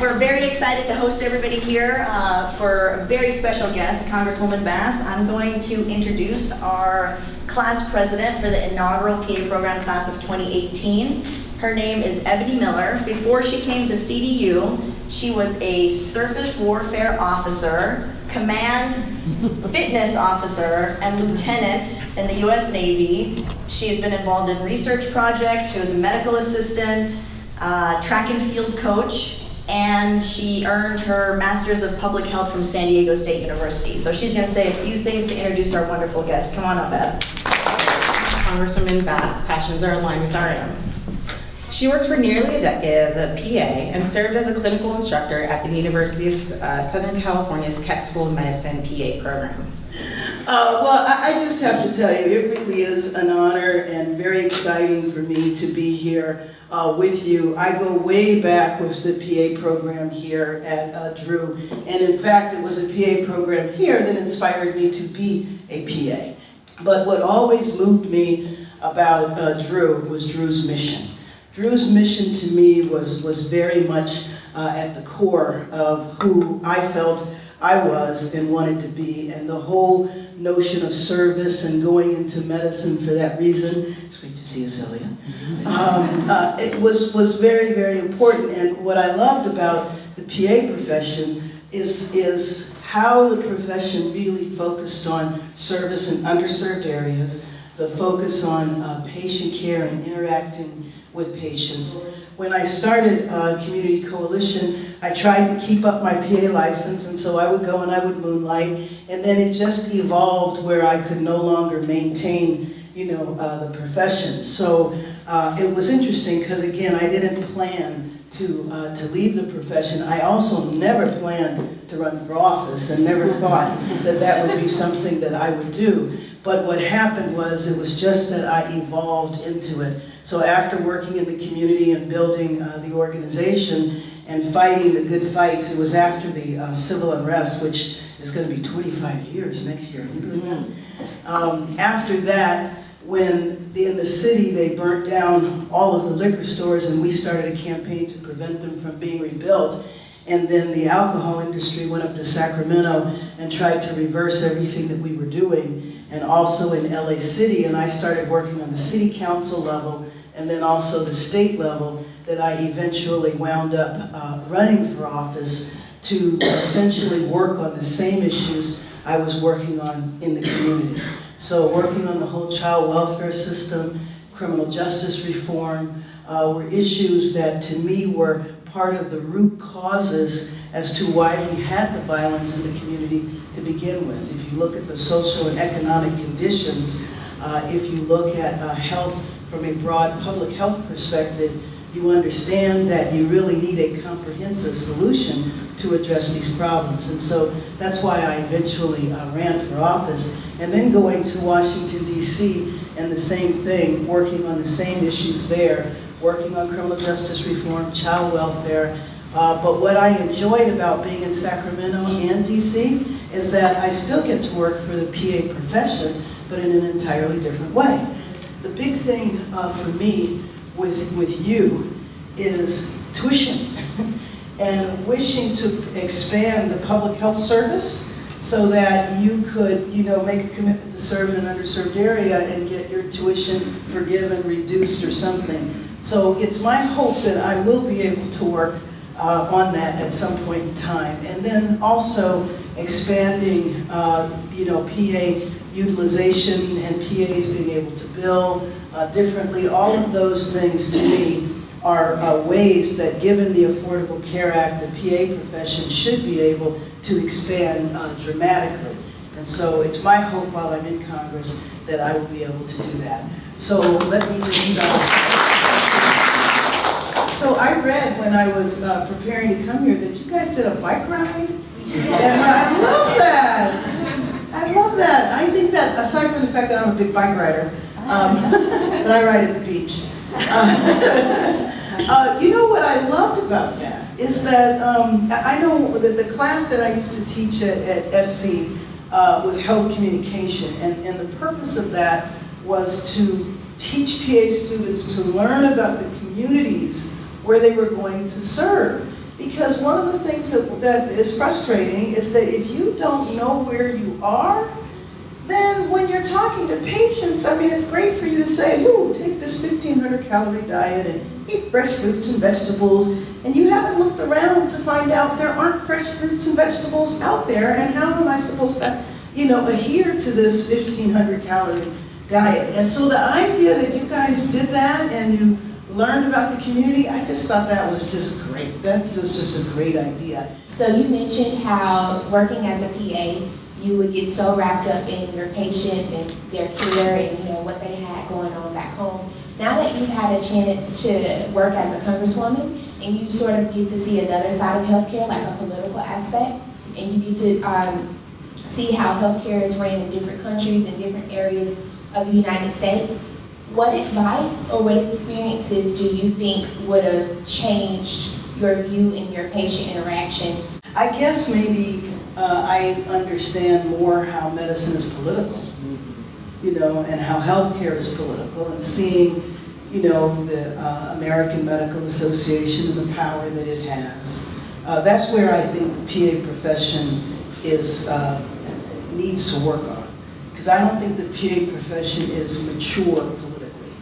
We're very excited to host everybody here for a very special guest, Congresswoman Bass. I'm going to introduce our class president for the inaugural PA program class of 2018. Her name is Ebony Miller. Before she came to CDU, she was a surface warfare officer, command fitness officer, and lieutenant in the U.S. Navy. She has been involved in research projects. She was a medical assistant, track and field coach, and she earned her Master's of Public Health from San Diego State University. So she's going to say a few things to introduce our wonderful guest. Come on up, Eb. Congresswoman Bass' passions are aligned with our own. She worked for nearly a decade as a PA and served as a clinical instructor at the University of Southern California's Keck School of Medicine PA program. Well, I just have to tell you, it really is an honor and very exciting for me to be here with you. I go way back with the PA program here at Drew, and in fact, it was a PA program here that inspired me to be a PA. But what always moved me about Drew was Drew's mission. Drew's mission to me was very much at the core of who I felt I was and wanted to be, and the whole notion of service and going into medicine for that reason. It's great to see you, Celia. It was very, very important, and what I loved about the PA profession is how the profession really focused on service in underserved areas, the focus on patient care and interacting with patients. When I started Community Coalition, I tried to keep up my PA license, and so I would go and I would moonlight, and then it just evolved where I could no longer maintain, the profession. So it was interesting because, again, I didn't plan to leave the profession. I also never planned to run for office and never thought that would be something that I would do. But what happened was, it was just that I evolved into it. So after working in the community and building the organization and fighting the good fights, it was after the civil unrest, which is going to be 25 years next year. Can you believe that? After that, when in the city they burnt down all of the liquor stores and we started a campaign to prevent them from being rebuilt, and then the alcohol industry went up to Sacramento and tried to reverse everything that we were doing, and also in LA City, and I started working on the city council level and then also the state level, that I eventually wound up running for office to essentially work on the same issues I was working on in the community. So working on the whole child welfare system, criminal justice reform, were issues that to me were part of the root causes as to why we had the violence in the community to begin with. If you look at the social and economic conditions, if you look at health from a broad public health perspective, you understand that you really need a comprehensive solution to address these problems. And so that's why I eventually ran for office. And then going to Washington, D.C., and the same thing, working on the same issues there, working on criminal justice reform, child welfare. But what I enjoyed about being in Sacramento and D.C. is that I still get to work for the PA profession, but in an entirely different way. The big thing for me with you is tuition and wishing to expand the public health service so that you could, make a commitment to serve in an underserved area and get your tuition forgiven, reduced, or something. So it's my hope that I will be able to work on that at some point in time. And then also expanding, PA utilization and PAs being able to bill differently. All of those things to me are ways that, given the Affordable Care Act, the PA profession should be able to expand dramatically. And so it's my hope while I'm in Congress that I will be able to do that. So let me just, so I read when I was preparing to come here that you guys did a bike ride. And I love that. I love that. I think that's, aside from the fact that I'm a big bike rider, but I ride at the beach. You know what I loved about that is that I know that the class that I used to teach at SC was health communication, and the purpose of that was to teach PA students to learn about the communities where they were going to serve. Because one of the things that is frustrating is that if you don't know where you are, then when you're talking to patients, I mean, it's great for you to say, ooh, take this 1,500 calorie diet and eat fresh fruits and vegetables, and you haven't looked around to find out there aren't fresh fruits and vegetables out there, and how am I supposed to, adhere to this 1,500 calorie diet? And so the idea that you guys did that and you learned about the community, I just thought that was just great. That was just a great idea. So you mentioned how working as a PA, you would get so wrapped up in your patients and their care and what they had going on back home. Now that you've had a chance to work as a congresswoman and you sort of get to see another side of healthcare, like a political aspect, and you get to see how healthcare is ran in different countries and different areas of the United States, what advice or what experiences do you think would have changed your view and your patient interaction? I guess maybe I understand more how medicine is political, and how healthcare is political, and seeing, the American Medical Association and the power that it has. That's where I think the PA profession needs to work on, because I don't think the PA profession is mature politically.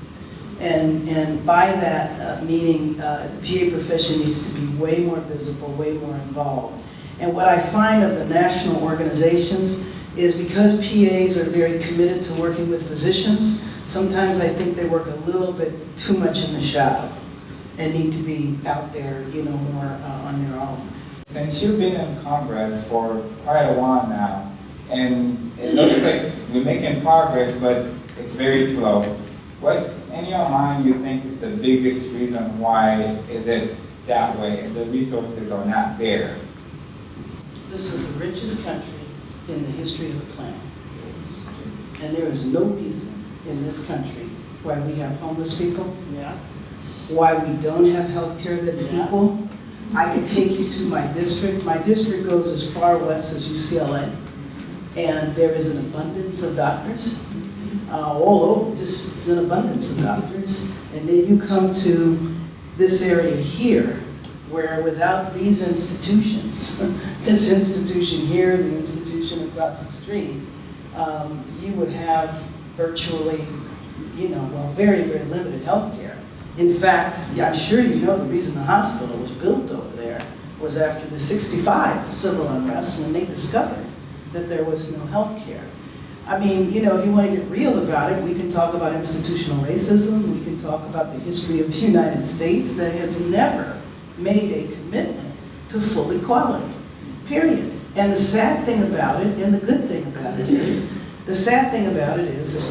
And by that meaning, the PA profession needs to be way more visible, way more involved. And what I find of the national organizations is because PAs are very committed to working with physicians, sometimes I think they work a little bit too much in the shadow and need to be out there, more on their own. Since you've been in Congress for quite a while now, and it looks like we're making progress, but it's very slow. What, in your mind, you think is the biggest reason why is it that way? The resources are not there. This is the richest country in the history of the planet. And there is no reason in this country why we have homeless people, why we don't have health care that's equal. I could take you to my district. My district goes as far west as UCLA, and there is an abundance of doctors. All over, just an abundance of doctors. And then you come to this area here, where without these institutions, this institution here, the institution across the street, you would have virtually, very, very limited health care. In fact, I'm sure you know the reason the hospital was built over there was after the '65 civil unrest, when they discovered that there was no health care. I mean, if you want to get real about it, we can talk about institutional racism, we can talk about the history of the United States that has never made a commitment to full equality, period. And the sad thing about it, and the good thing about it is,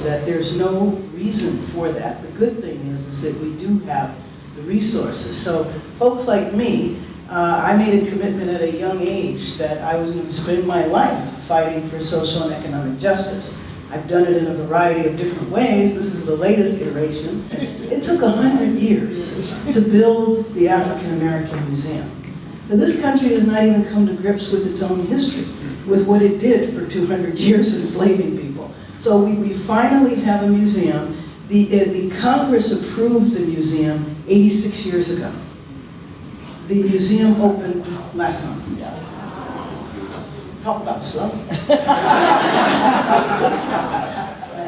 that there's no reason for that. The good thing is that we do have the resources. So folks like me, I made a commitment at a young age that I was going to spend my life fighting for social and economic justice. I've done it in a variety of different ways. This is the latest iteration. It took 100 years to build the African American Museum. Now, this country has not even come to grips with its own history, with what it did for 200 years enslaving people. So we finally have a museum. The Congress approved the museum 86 years ago. The museum opened last month. Talk about slow.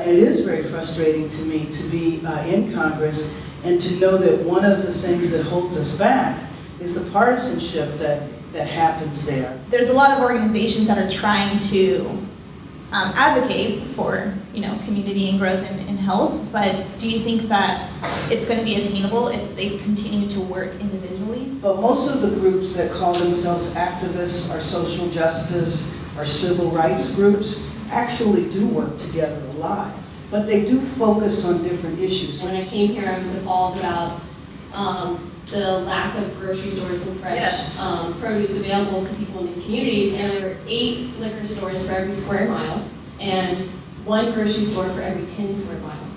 It is very frustrating to me to be in Congress and to know that one of the things that holds us back is the partisanship that happens there. There's a lot of organizations that are trying to advocate for community and growth in health, but do you think that it's going to be attainable if they continue to work individually? But most of the groups that call themselves activists or social justice or civil rights groups actually do work together a lot, but they do focus on different issues. When I came here, I was appalled about the lack of grocery stores and fresh produce available to people in these communities, and there were 8 liquor stores for every square mile and 1 grocery store for every 10 square miles.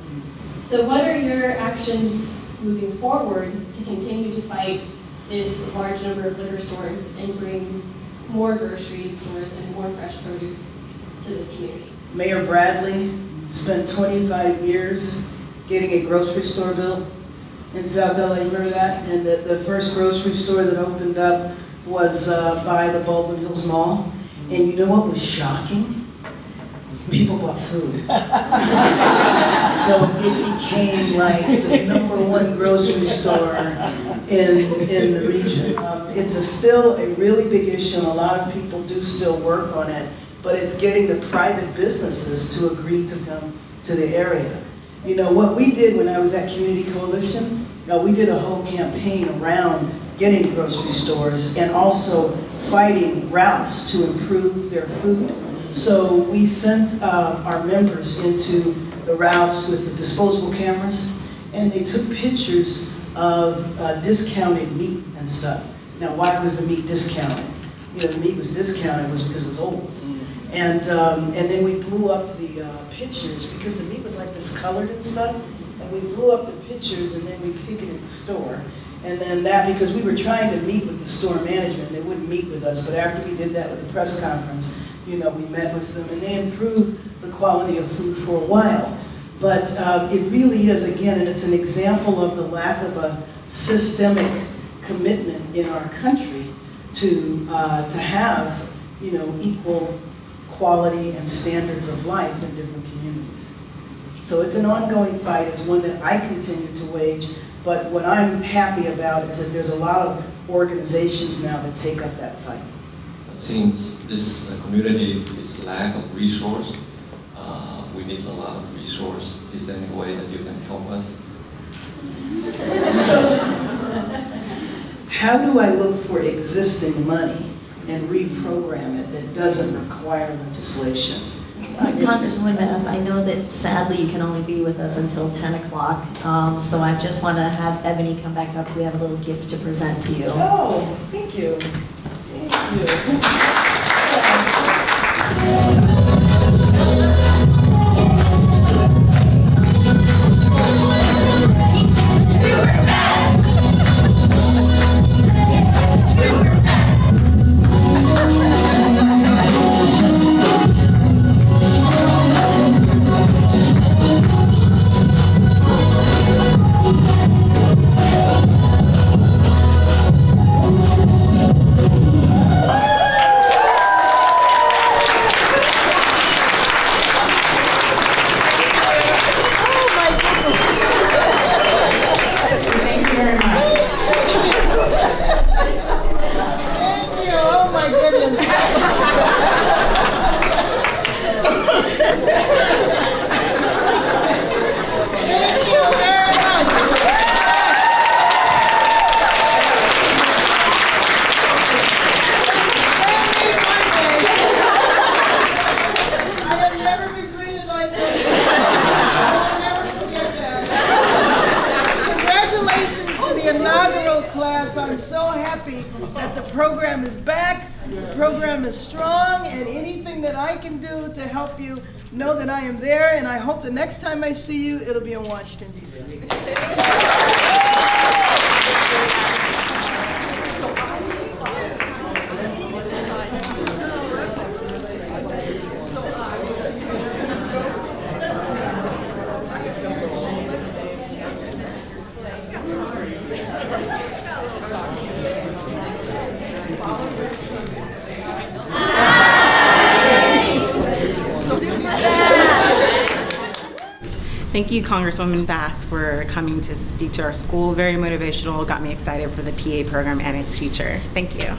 So what are your actions moving forward to continue to fight this large number of liquor stores and bring more grocery stores and more fresh produce to this community? Mayor Bradley spent 25 years getting a grocery store built in South LA, remember that? And the first grocery store that opened up was by the Baldwin Hills Mall. And you know what was shocking? People bought food. So it became like the #1 grocery store in the region. It's still a really big issue, and a lot of people do still work on it, but it's getting the private businesses to agree to come to the area. You know, what we did when I was at Community Coalition, we did a whole campaign around getting grocery stores and also fighting Ralph's to improve their food. So we sent our members into the Ralph's with the disposable cameras, and they took pictures of discounted meat and stuff. Now, why was the meat discounted? You know, the meat was discounted was because it was old. And then we blew up the pictures because the meat was like discolored and stuff. And we blew up the pictures and then we picketed the store. And then that, because we were trying to meet with the store management, they wouldn't meet with us. But after we did that with the press conference, you know, we met with them and they improved the quality of food for a while. But it really is, again, and it's an example of the lack of a systemic commitment in our country to have, you know, equal quality and standards of life in different communities. So it's an ongoing fight. It's one that I continue to wage. But what I'm happy about is that there's a lot of organizations now that take up that fight. Since this community is lack of resource, we need a lot of resource. Is there any way that you can help us? So, how do I look for existing money and reprogram it that doesn't require legislation? Congresswoman Bass, I know that sadly you can only be with us until 10 o'clock, so I just want to have Ebony come back up. We have a little gift to present to you. Oh, thank you. Thank you. I'm so happy that the program is back, the program is strong, and anything that I can do to help you, know that I am there, and I hope the next time I see you, it'll be in Washington, D.C. Thank you, Congresswoman Bass, for coming to speak to our school. Very motivational, got me excited for the PA program and its future. Thank you.